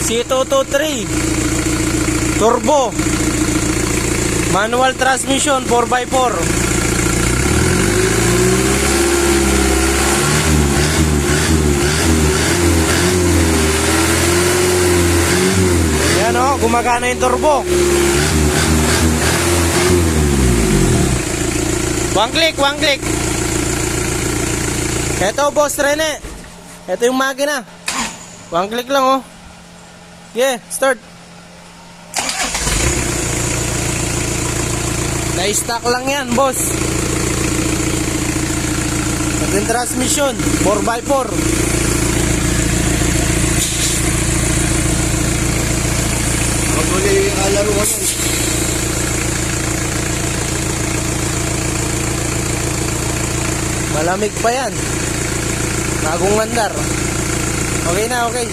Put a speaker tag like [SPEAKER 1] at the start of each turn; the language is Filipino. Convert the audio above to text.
[SPEAKER 1] C223 turbo, manual transmission, 4x4. Yan o, gumagana yung turbo. One click. Ito, boss Rene. Ito yung makina. One click lang oh. Yeah, start. Na-stock lang yan, boss. Ito yung transmission, 4x4.
[SPEAKER 2] Magulo yung kalaruan yan.
[SPEAKER 1] Malamig pa yan. Bagong mandar. Okay na, okay.